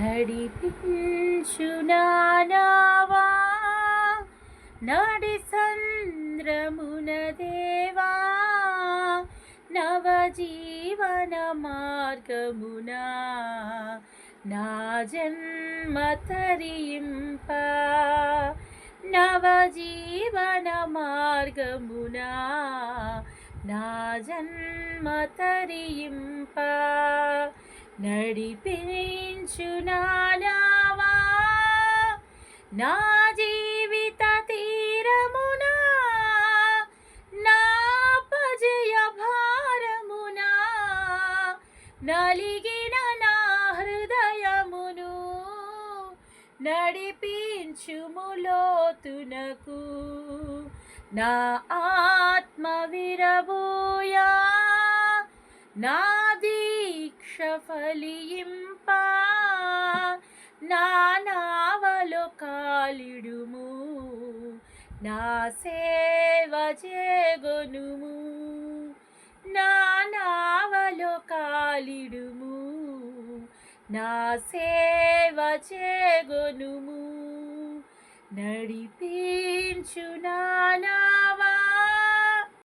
నడిపించు నానావా నడి సంద్రమున దేవా నవజీవన మార్గమునా నా జన్మ తరింప నవజీవన మార్గమునా నా జన్మ తరింప నడిపించు నానావా నా జీవిత తీరమునా నా పజయ భారమునా నలిగిన నా హృదయమును నడిపించుము లోతునకు నా ఆత్మ విరబూయా నా దీక్ష ఫలింప నా నావలో కాలిడుము నా సేవ చేగొనుము నా నావలో కాలిడుము నా సేవ చేగొనుము నడిపించు నా